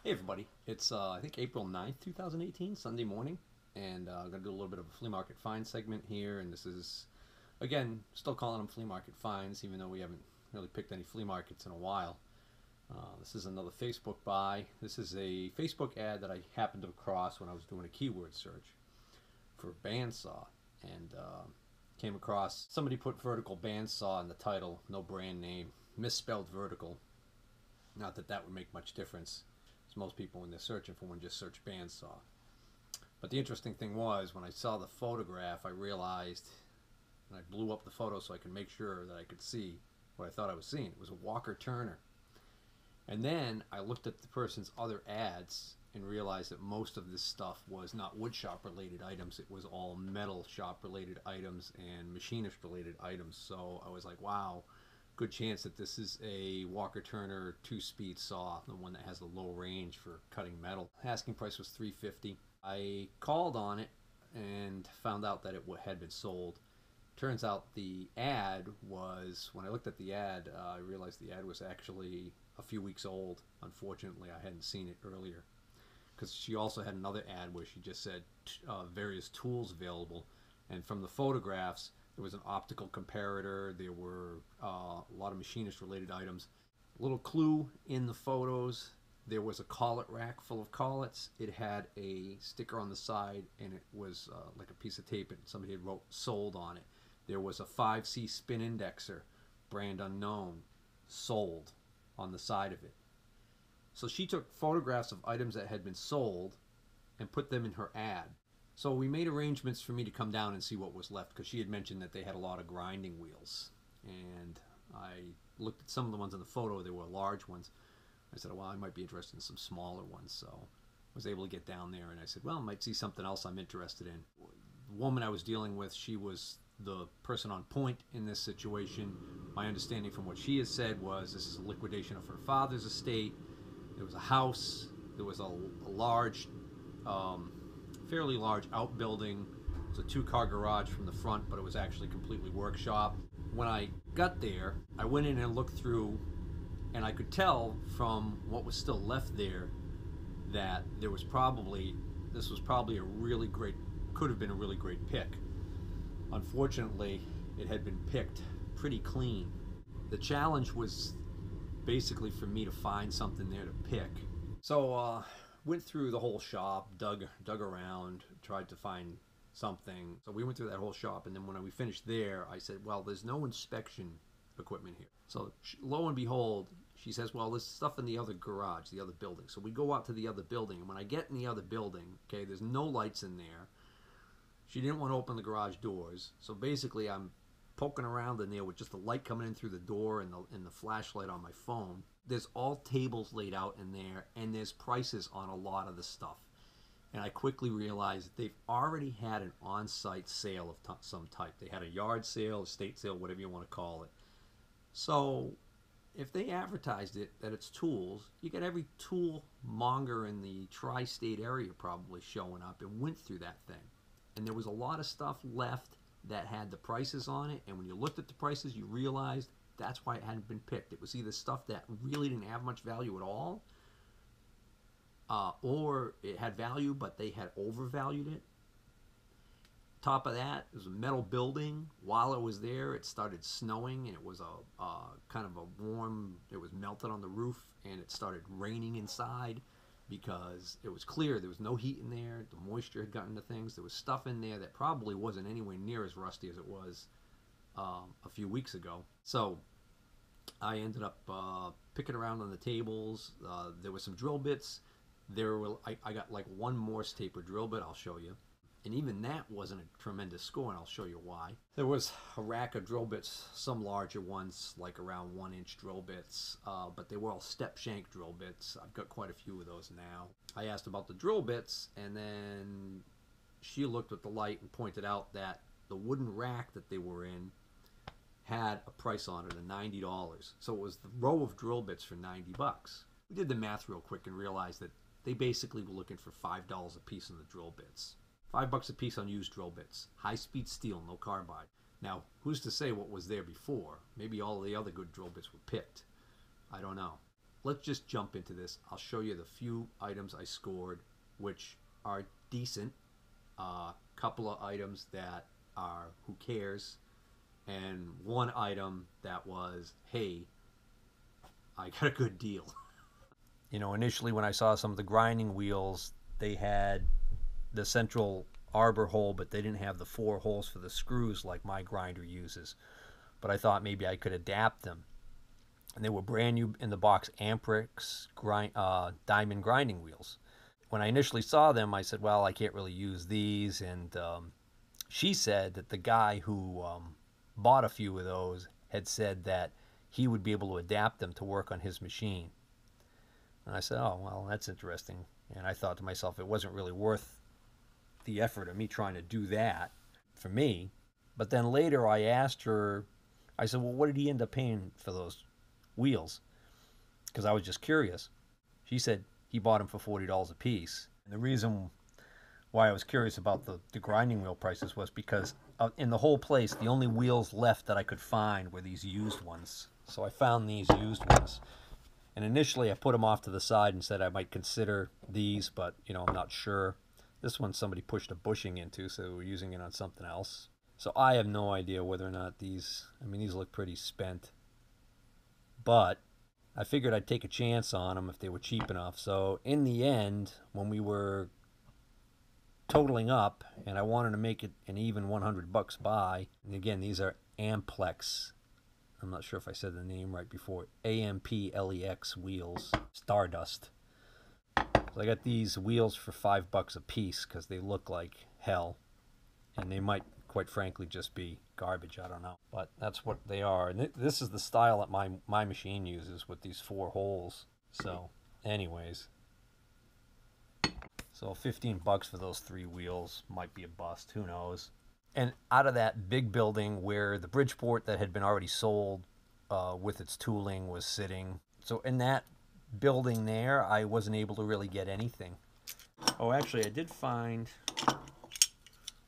Hey everybody, it's I think April 9th, 2018, Sunday morning, and I'm going to do a little bit of a flea market find segment here, and this is, again, still calling them flea market finds, even though we haven't really picked any flea markets in a while. This is another Facebook buy. This is a Facebook ad that I happened to cross when I was doing a keyword search for bandsaw, and came across, somebody put vertical bandsaw in the title, no brand name, misspelled vertical. Not that that would make much difference. Most people, when they're searching for one, just search bandsaw. But the interesting thing was, when I saw the photograph, I realized, and I blew up the photo so I could make sure that I could see what I thought I was seeing. It was a Walker Turner. And then I looked at the person's other ads and realized that most of this stuff was not wood shop related items. It was all metal shop related items and machinist related items. So I was like, wow, good chance that this is a Walker Turner 2-speed saw, the one that has the low range for cutting metal. Asking price was $350. I called on it and found out that it had been sold. Turns out the ad was, when I looked at the ad, I realized the ad was actually a few weeks old. Unfortunately, I hadn't seen it earlier, because she also had another ad where she just said various tools available, and from the photographs there was an optical comparator. There were a lot of machinist related items. A little clue in the photos, there was a collet rack full of collets. It had a sticker on the side, and it was like a piece of tape, and somebody had wrote sold on it. There was a 5C spin indexer, brand unknown, sold on the side of it. So she took photographs of items that had been sold and put them in her ad. So we made arrangements for me to come down and see what was left, because she had mentioned that they had a lot of grinding wheels. And I looked at some of the ones in the photo. There were large ones. I said, well, I might be interested in some smaller ones. So I was able to get down there, and I said, well, I might see something else I'm interested in. The woman I was dealing with, she was the person on point in this situation. My understanding from what she has said was this is a liquidation of her father's estate. There was a house. There was a large, fairly large outbuilding. It was a 2-car garage from the front, but it was actually completely workshop. When I got there, I went in and looked through, and I could tell from what was still left there that this was probably a really great, could have been a really great pick. Unfortunately, it had been picked pretty clean. The challenge was basically for me to find something there to pick. So went through the whole shop, dug around, tried to find something. So we went through that whole shop, and then when we finished there, I said, well, there's no inspection equipment here. So lo and behold, she says, well, there's stuff in the other garage, the other building. So we go out to the other building, and when I get in the other building, okay, there's no lights in there. She didn't want to open the garage doors, so basically I'm poking around in there with just the light coming in through the door and the flashlight on my phone. There's all tables laid out in there, and there's prices on a lot of the stuff. And I quickly realized that they've already had an on-site sale of some type. They had a yard sale, estate sale, whatever you want to call it. So if they advertised it that it's tools, you get every tool monger in the tri-state area probably showing up and went through that thing. And there was a lot of stuff left that had the prices on it, and when you looked at the prices, you realized that's why it hadn't been picked. It was either stuff that really didn't have much value at all, or it had value but they had overvalued it. Top of that, it was a metal building. While I was there, it started snowing, and it was a kind of a warm, it was melted on the roof, and it started raining inside, because it was clear there was no heat in there. The moisture had gotten to things. There was stuff in there that probably wasn't anywhere near as rusty as it was a few weeks ago. So I ended up picking around on the tables. There were some drill bits. I got like one Morse taper drill bit I'll show you. And even that wasn't a tremendous score, and I'll show you why. There was a rack of drill bits, some larger ones, like around 1-inch drill bits, but they were all step shank drill bits. I've got quite a few of those now. I asked about the drill bits, and then she looked at the light and pointed out that the wooden rack that they were in had a price on it of $90. So it was the row of drill bits for $90. We did the math real quick and realized that they basically were looking for $5 a piece on the drill bits. $5 a piece on used drill bits. High-speed steel, no carbide. Now, who's to say what was there before? Maybe all the other good drill bits were picked. I don't know. let's just jump into this. I'll show you the few items I scored, which are decent. Couple of items that are who cares, and one item that was, hey, I got a good deal. You know, initially when I saw some of the grinding wheels, they had the central arbor hole, but they didn't have the 4 holes for the screws like my grinder uses. But I thought maybe I could adapt them. And they were brand new in the box Amperex diamond grinding wheels. When I initially saw them, I said, well, I can't really use these. And she said that the guy who bought a few of those had said that he would be able to adapt them to work on his machine. And I said, oh, well, that's interesting. And I thought to myself, it wasn't really worth the effort of me trying to do that for me. But then later I asked her, I said, well, what did he end up paying for those wheels? Because I was just curious. She said he bought them for $40 a piece. And the reason why I was curious about the grinding wheel prices was because in the whole place, the only wheels left that I could find were these used ones. So I found these used ones. And initially I put them off to the side and said I might consider these, but you know, I'm not sure. This one somebody pushed a bushing into, so we're using it on something else. So I have no idea whether or not these, I mean, these look pretty spent. But I figured I'd take a chance on them if they were cheap enough. So in the end, when we were totaling up, and I wanted to make it an even $100 buy, and again, these are Amplex. I'm not sure if I said the name right before. AMPLEX wheels, Stardust. So I got these wheels for $5 a piece because they look like hell, and they might, quite frankly, just be garbage. I don't know, but that's what they are. And this is the style that my machine uses with these 4 holes. So, anyways, so $15 for those 3 wheels might be a bust. Who knows? And out of that big building where the Bridgeport that had been already sold with its tooling was sitting, so in that building there, I wasn't able to really get anything. Oh, actually, I did find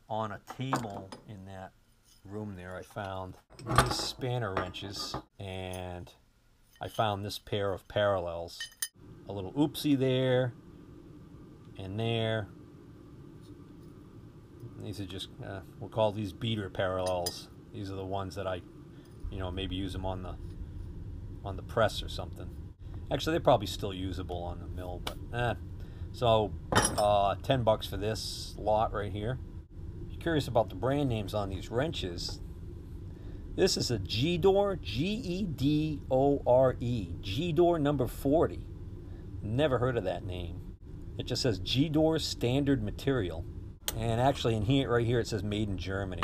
on a table in that room there, I found these spanner wrenches, and I found this pair of parallels. A little oopsie there, and there. And these are just, we'll call these beater parallels. These are the ones that I, you know, maybe use them on the press or something. Actually, they're probably still usable on the mill, but So, $10 for this lot right here. If you're curious about the brand names on these wrenches, this is a G-Door, G-E-D-O-R-E, G-Door number 40. Never heard of that name. It just says G-Door standard material. And actually in here, right here, it says made in Germany.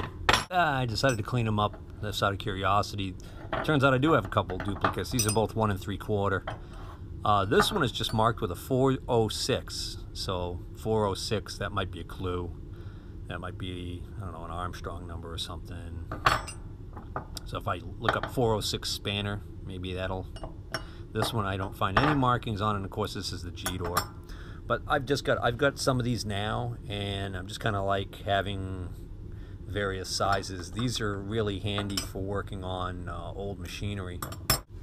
I decided to clean them up just out of curiosity. Turns out I do have a couple duplicates. These are both 1 3/4. This one is just marked with a 406. So 406, that might be a clue. That might be, I don't know, an Armstrong number or something. So if I look up 406 spanner, maybe that'll... This one I don't find any markings on, and of course this is the G-Door. But I've got some of these now, and I'm just kind of like having various sizes. These are really handy for working on old machinery.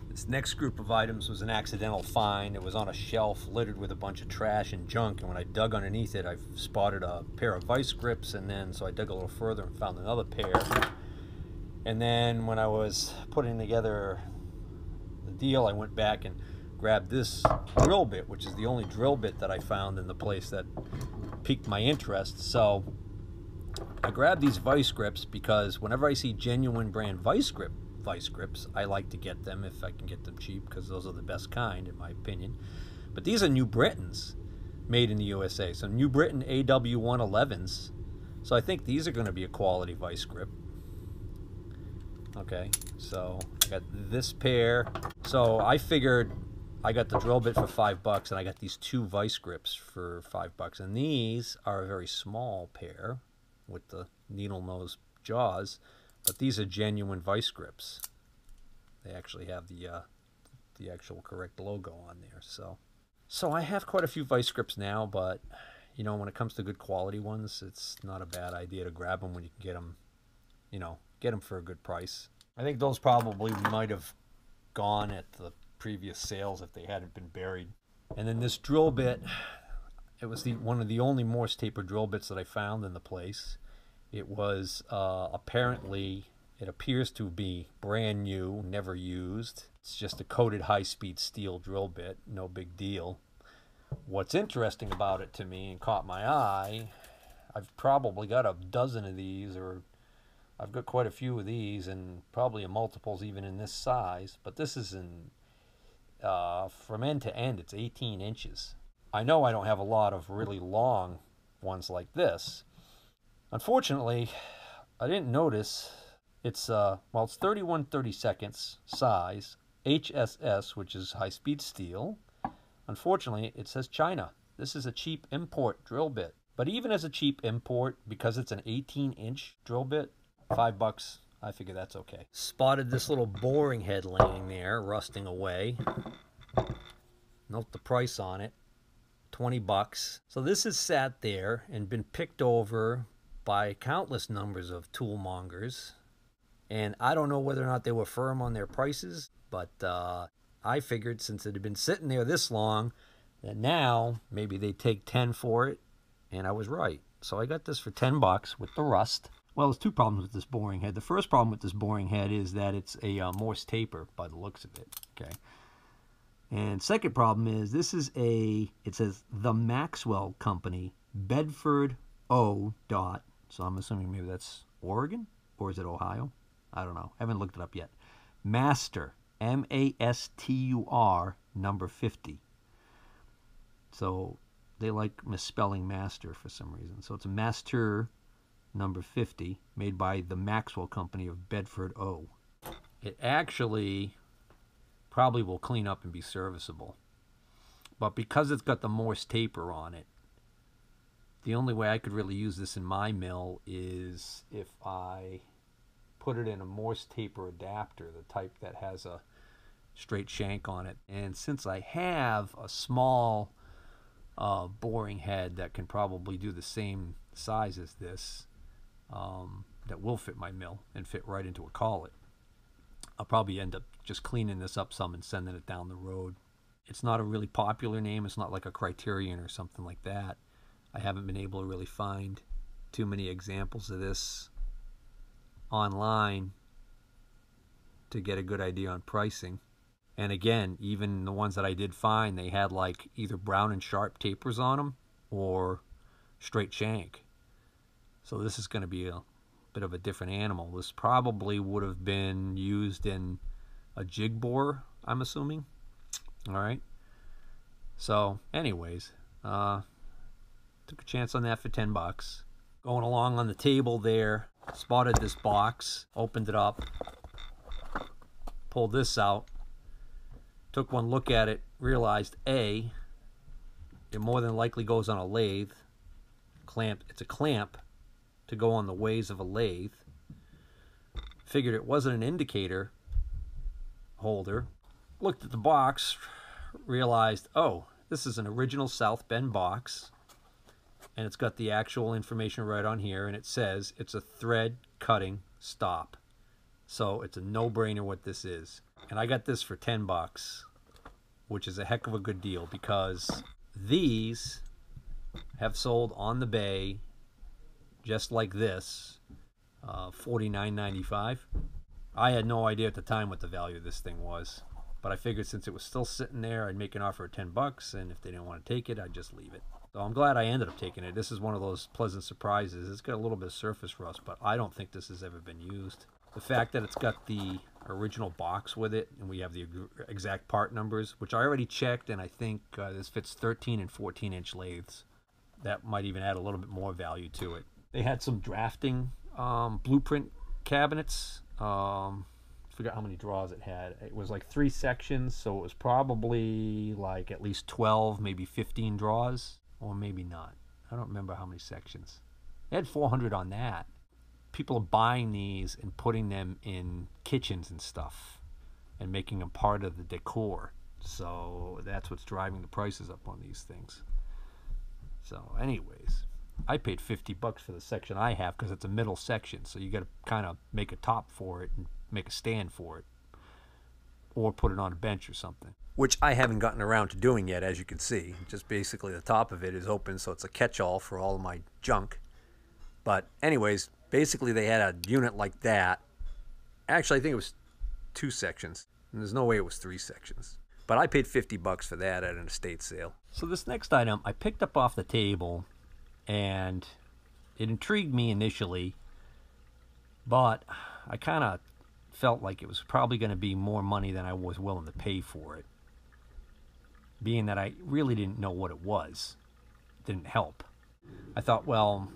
This next group of items was an accidental find. It was on a shelf littered with a bunch of trash and junk, and when I dug underneath it, I spotted a pair of vice grips, and then so I dug a little further and found another pair. And then when I was putting together the deal, I went back and grabbed this drill bit, which is the only drill bit that I found in the place that piqued my interest. So I grabbed these vice grips because whenever I see genuine brand vice grips, I like to get them if I can get them cheap, because those are the best kind in my opinion. But these are New Britons, made in the USA. So New Britain AW111s. So I think these are going to be a quality vice grip. Okay, so I got this pair. So I figured I got the drill bit for $5, and I got these 2 vice grips for $5. And these are a very small pair with the needle nose jaws, but these are genuine vice grips. They actually have the actual correct logo on there. So I have quite a few vice grips now, but you know, when it comes to good quality ones, it's not a bad idea to grab them when you can get them, you know, get them for a good price. I think those probably might have gone at the previous sales if they hadn't been buried. And then this drill bit, it was one of the only Morse taper drill bits that I found in the place. It was apparently, it appears to be brand new, never used. It's just a coated high-speed steel drill bit, no big deal. What's interesting about it to me and caught my eye, I've probably got a dozen of these, or I've got quite a few of these, and probably a multiples even in this size, but this is from end to end, it's 18 inches. I know I don't have a lot of really long ones like this. Unfortunately, I didn't notice it's, it's 31/32 size, HSS, which is high-speed steel. Unfortunately, it says China. This is a cheap import drill bit. But even as a cheap import, because it's an 18-inch drill bit, $5, I figure that's okay. Spotted this little boring head laying there, rusting away. Note the price on it, $20. So this has sat there and been picked over by countless numbers of tool mongers. And I don't know whether or not they were firm on their prices, but I figured since it had been sitting there this long, that now maybe they'd take 10 for it, and I was right. So I got this for $10 with the rust. Well, there's two problems with this boring head. The first problem with this boring head is that it's a Morse taper by the looks of it, okay? And second problem is this is it says the Maxwell Company, Bedford O. dot, so I'm assuming maybe that's Oregon, or is it Ohio? I don't know. I haven't looked it up yet. Master, M-A-S-T-U-R, number 50. So they like misspelling master for some reason. So it's a Master number 50, made by the Maxwell Company of Bedford O. It actually probably will clean up and be serviceable. But because it's got the Morse taper on it, the only way I could really use this in my mill is if I put it in a Morse taper adapter, the type that has a straight shank on it. And since I have a small boring head that can probably do the same size as this, that will fit my mill and fit right into a collet, I'll probably end up just cleaning this up some and sending it down the road. It's not a really popular name. It's not like a Criterion or something like that. I haven't been able to really find too many examples of this online to get a good idea on pricing. And again, even the ones that I did find, they had like either brown and sharp tapers on them or straight shank. So this is going to be a bit of a different animal. This probably would have been used in a jig bore, I'm assuming. All right. So anyways, took a chance on that for $10. Going along on the table there, spotted this box, opened it up, pulled this out, took one look at it, realized A, it more than likely goes on a lathe. It's a clamp to go on the ways of a lathe. Figured it wasn't an indicator holder. Looked at the box, realized, oh, this is an original South Bend box, and it's got the actual information right on here, and it says it's a thread cutting stop. So it's a no-brainer what this is. And I got this for $10, which is a heck of a good deal, because these have sold on the bay just like this, $49.95. I had no idea at the time what the value of this thing was, but I figured since it was still sitting there, I'd make an offer of $10, and if they didn't want to take it, I'd just leave it. So I'm glad I ended up taking it. This is one of those pleasant surprises. It's got a little bit of surface rust, but I don't think this has ever been used. The fact that it's got the original box with it, and we have the exact part numbers, which I already checked, and I think this fits 13 and 14-inch lathes. That might even add a little bit more value to it. They had some drafting blueprint cabinets. I forgot how many drawers it had. It was like 3 sections, so it was probably like at least 12, maybe 15 drawers, or maybe not. I don't remember how many sections. They had 400 on that. People are buying these and putting them in kitchens and stuff and making them part of the decor. So that's what's driving the prices up on these things. So anyways, I paid $50 for the section I have because it's a middle section. So you got to kind of make a top for it and make a stand for it. or put it on a bench or something. Which I haven't gotten around to doing yet, as you can see. Just basically the top of it is open, so it's a catch-all for all of my junk. But anyways, basically they had a unit like that. Actually, I think it was 2 sections. And there's no way it was 3 sections. But I paid $50 for that at an estate sale. So this next item I picked up off the table, and it intrigued me initially, but I kind of felt like it was probably going to be more money than I was willing to pay for it. Being that I really didn't know what it was. It didn't help. I thought, well,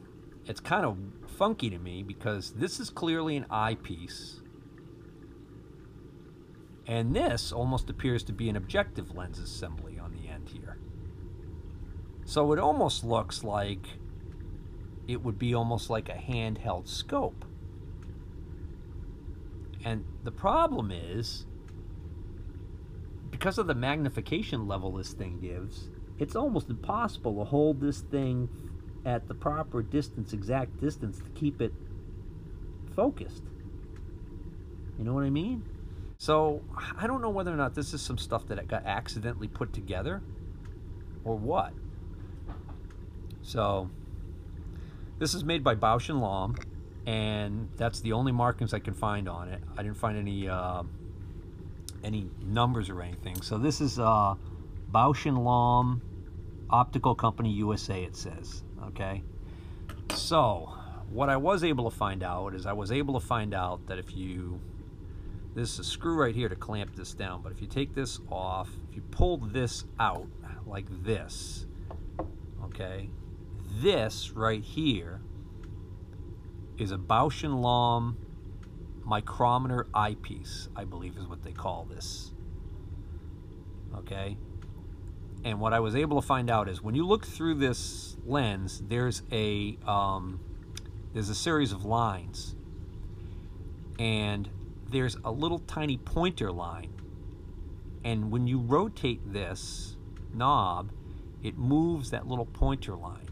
it's kind of funky to me because this is clearly an eyepiece. And this almost appears to be an objective lens assembly on the end here. So it almost looks like it would be almost like a handheld scope. And the problem is, because of the magnification level this thing gives, it's almost impossible to hold this thing at the proper distance, exact distance, to keep it focused. You know what I mean? So I don't know whether or not this is some stuff that got accidentally put together or what. So this is made by Bausch & Lomb, and that's the only markings I can find on it. I didn't find any numbers or anything. So this is Bausch & Lomb Optical Company USA, it says. Okay. So what I was able to find out is that if you, there's a screw right here to clamp this down, but if you take this off, if you pull this out like this, okay, this right here is a Bausch & Lomb micrometer eyepiece, I believe is what they call this. Okay? And what I was able to find out is when you look through this lens, there's a series of lines. And there's a little tiny pointer line. And when you rotate this knob, it moves that little pointer line.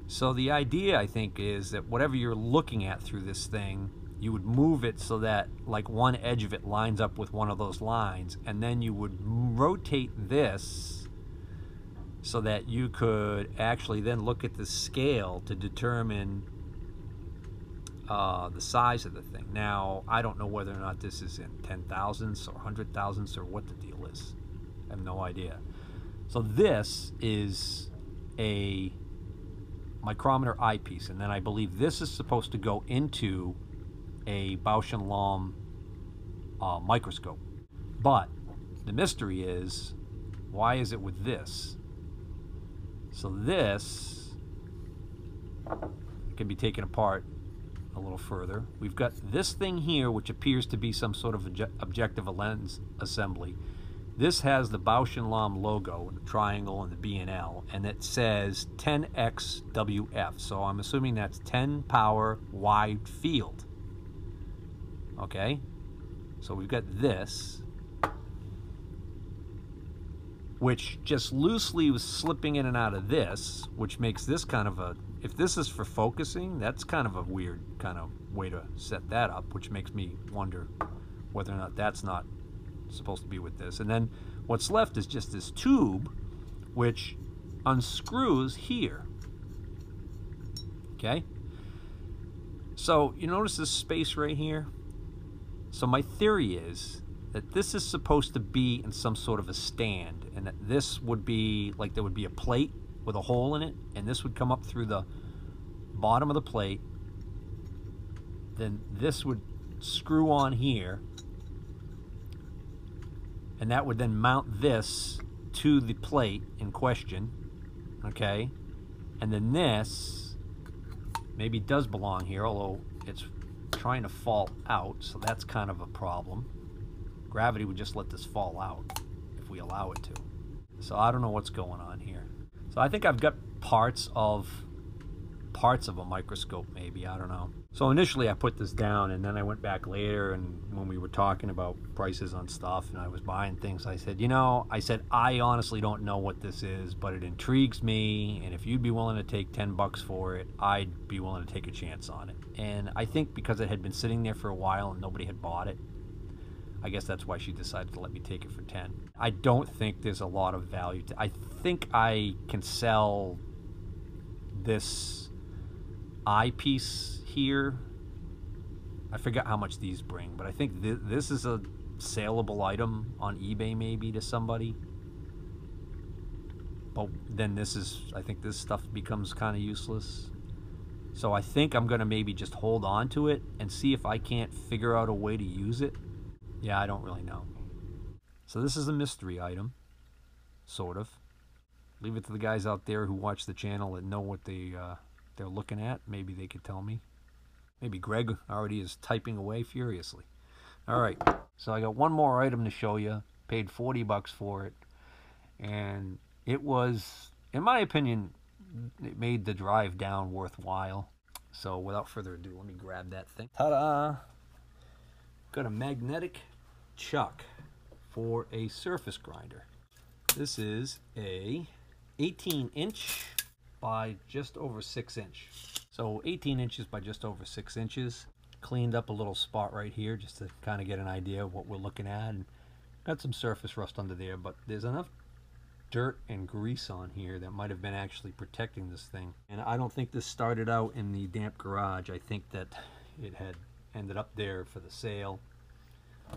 So the idea, I think, is that whatever you're looking at through this thing, you would move it so that like one edge of it lines up with one of those lines, and then you would rotate this so that you could actually then look at the scale to determine the size of the thing. Now, I don't know whether or not this is in 10,000ths or 100,000ths or what the deal is. I have no idea. So this is a micrometer eyepiece, and then I believe this is supposed to go into a Bausch & Lomb microscope. But the mystery is, why is it with this? So this can be taken apart a little further. We've got this thing here, which appears to be some sort of objective lens assembly. This has the Bausch & Lomb logo, the triangle and the B&L, and it says 10XWF. So I'm assuming that's 10 power wide field. Okay? So we've got this, which just loosely was slipping in and out of this, which makes this kind of a, if this is for focusing, that's kind of a weird kind of way to set that up, which makes me wonder whether or not that's not supposed to be with this. And then what's left is just this tube which unscrews here. Okay, so you notice this space right here? So my theory is that this is supposed to be in some sort of a stand, and that this would be like, there would be a plate with a hole in it, and this would come up through the bottom of the plate, then this would screw on here, and that would then mount this to the plate in question, okay? And then this maybe does belong here, although it's trying to fall out, so that's kind of a problem. Gravity would just let this fall out if we allow it to. So I don't know what's going on here. So I think I've got parts of a microscope, maybe, I don't know. So initially I put this down, and then I went back later, and when we were talking about prices on stuff and I was buying things, I said, you know, I honestly don't know what this is, but it intrigues me, and if you'd be willing to take 10 bucks for it, I'd be willing to take a chance on it. And I think because it had been sitting there for a while and nobody had bought it, I guess that's why she decided to let me take it for 10. I don't think there's a lot of value to. I think I can sell this eyepiece here. I forgot how much these bring, but I think this is a saleable item on eBay maybe to somebody. But then I think this stuff becomes kind of useless. So I think I'm going to maybe just hold on to it and see if I can't figure out a way to use it. Yeah, I don't really know. So this is a mystery item, sort of. Leave it to the guys out there who watch the channel and know what they're looking at. Maybe they could tell me. Maybe Greg already is typing away furiously. All right, so I got one more item to show you. Paid $40 for it. And it was, in my opinion, it made the drive down worthwhile. So without further ado, let me grab that thing. Ta-da! Got a magnetic chuck for a surface grinder. This is a 18-inch by just over 6-inch. So 18 inches by just over 6 inches. Cleaned up a little spot right here just to kind of get an idea of what we're looking at. And got some surface rust under there, but there's enough dirt and grease on here that might have been actually protecting this thing. And I don't think this started out in the damp garage. I think that it had ended up there for the sale.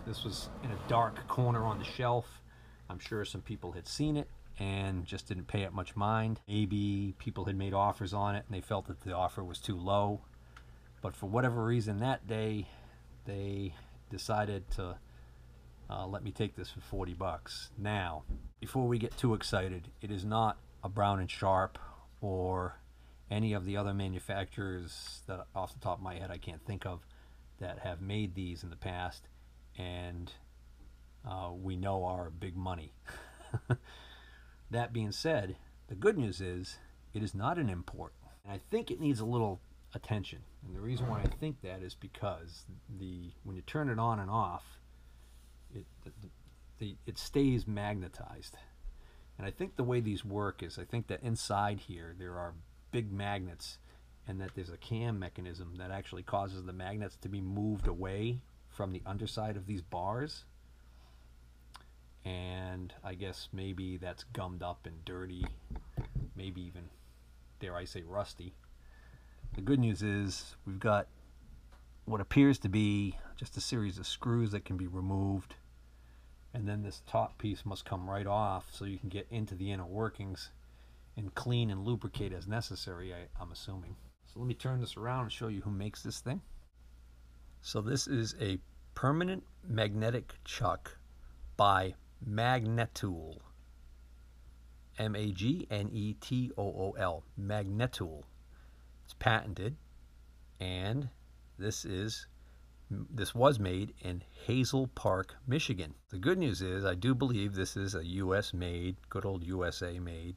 This was in a dark corner on the shelf. I'm sure some people had seen it and just didn't pay it much mind. Maybe people had made offers on it and they felt that the offer was too low. But for whatever reason that day, they decided to let me take this for $40. Now, before we get too excited, it is not a Brown & Sharp or any of the other manufacturers that off the top of my head I can't think of that have made these in the past and we know are big money. That being said, the good news is it is not an import. And I think it needs a little attention. And the reason why I think that is because when you turn it on and off, it stays magnetized. And I think the way these work is I think that inside here there are big magnets and that there's a cam mechanism that actually causes the magnets to be moved away from the underside of these bars. And I guess maybe that's gummed up and dirty, maybe even, dare I say, rusty. The good news is we've got what appears to be just a series of screws that can be removed, and then this top piece must come right off so you can get into the inner workings and clean and lubricate as necessary, I'm assuming. So let me turn this around and show you who makes this thing. So this is a permanent magnetic chuck by Magnetool. M-A-G-N-E-T-O-O-L. Magnetool. It's patented, and this was made in Hazel Park, Michigan. The good news is I do believe this is a US made, good old USA made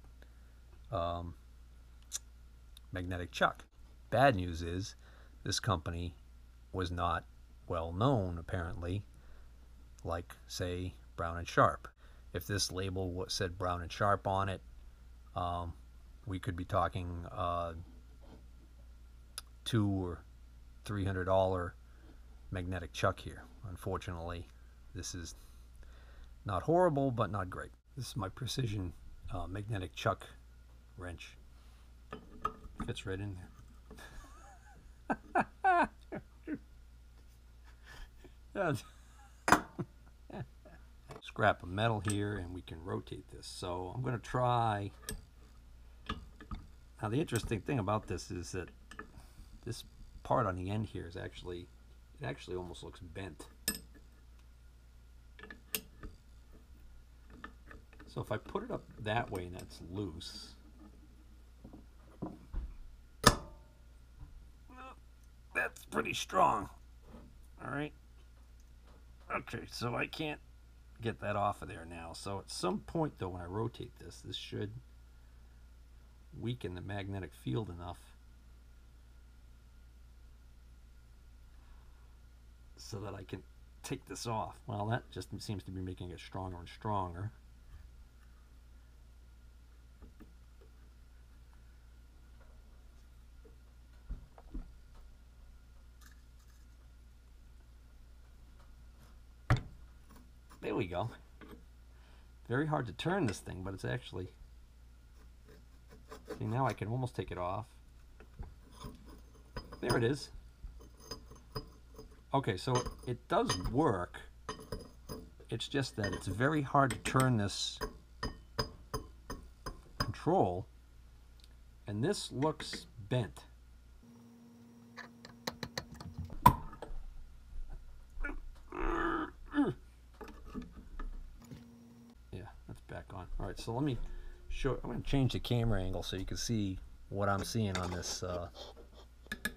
magnetic chuck. Bad news is this company was not well known apparently, like say Brown & Sharp. If this label said Brown & Sharp on it, we could be talking $200 or $300 magnetic chuck here. Unfortunately, this is not horrible, but not great. This is my precision magnetic chuck wrench. Fits right in there. Scrap of metal here, and we can rotate this. So I'm going to try. Now the interesting thing about this is that this part on the end here is actually, it actually almost looks bent. So if I put it up that way and that's loose, that's pretty strong. All right. Okay, so I can't get that off of there now. So at some point though, when I rotate this, this should weaken the magnetic field enough so that I can take this off. Well, that just seems to be making it stronger and stronger. go. Very hard to turn this thing, but it's actually... See, now I can almost take it off. There it is. Okay, so it does work. It's just that it's very hard to turn this control, and this looks bent. Yeah, that's back on. All right, so let me show. I'm going to change the camera angle so you can see what I'm seeing on this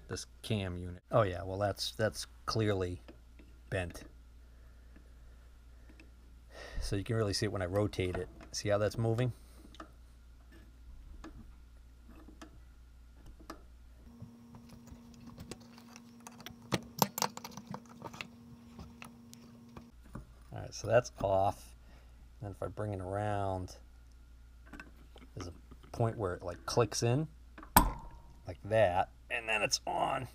this cam unit. Oh yeah, well that's clearly bent. So you can really see it when I rotate it. See how that's moving? All right, so that's off. And if I bring it around, there's a point where it like clicks in, like that, and then it's on.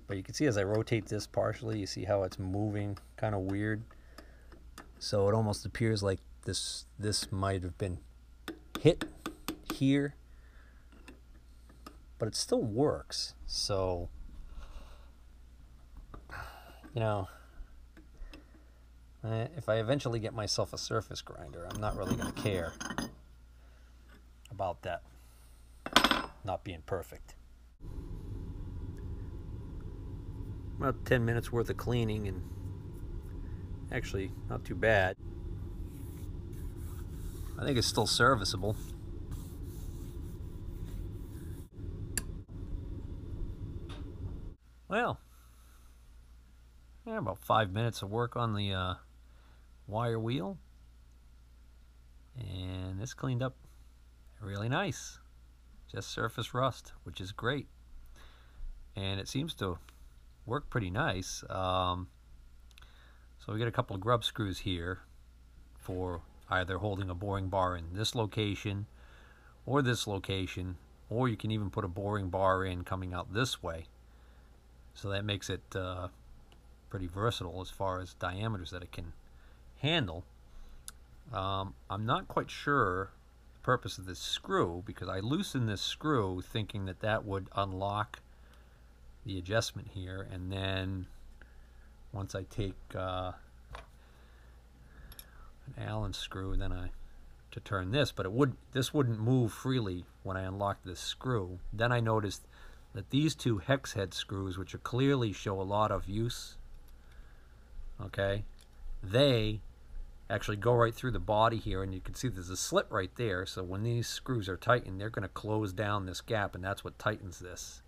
But you can see as I rotate this partially, you see how it's moving kind of weird. So it almost appears like this might have been hit here, but it still works. So, you know, if I eventually get myself a surface grinder, I'm not really going to care about that not being perfect. About 10 minutes worth of cleaning, and actually not too bad. I think it's still serviceable. Well, yeah, about 5 minutes of work on the wire wheel, and it's cleaned up really nice. Just surface rust, which is great, and it seems to work pretty nice. So we get a couple of grub screws here for either holding a boring bar in this location or this location, or you can even put a boring bar in coming out this way. So that makes it pretty versatile as far as diameters that it can handle. I'm not quite sure the purpose of this screw, because I loosened this screw thinking that that would unlock the adjustment here, and then once I take an Allen screw to turn this, but this wouldn't move freely when I unlocked this screw. Then I noticed that these two hex head screws, which clearly show a lot of use, okay, they actually go right through the body here, and you can see there's a slit right there. So when these screws are tightened, they're going to close down this gap, and that's what tightens this,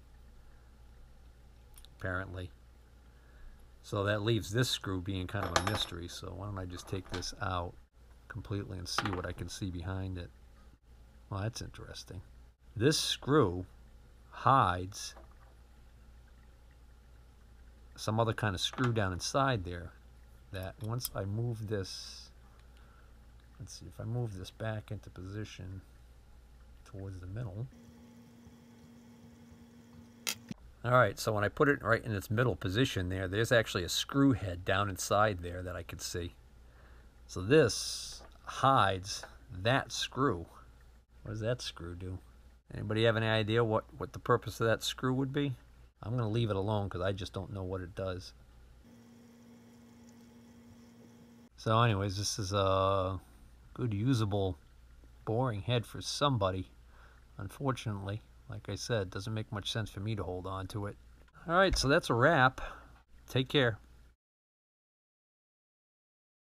apparently. So that leaves this screw being kind of a mystery. So why don't I just take this out completely and see what I can see behind it. Well, that's interesting. This screw hides some other kind of screw down inside there that once I move this, let's see, if I move this back into position towards the middle. Alright, so when I put it right in its middle position there's actually a screw head down inside there that I could see. So this hides that screw. What does that screw do? Anybody have any idea what the purpose of that screw would be? I'm going to leave it alone because I just don't know what it does. So anyways, this is a good usable boring head for somebody. Unfortunately, like I said, it doesn't make much sense for me to hold on to it. Alright, so that's a wrap. Take care.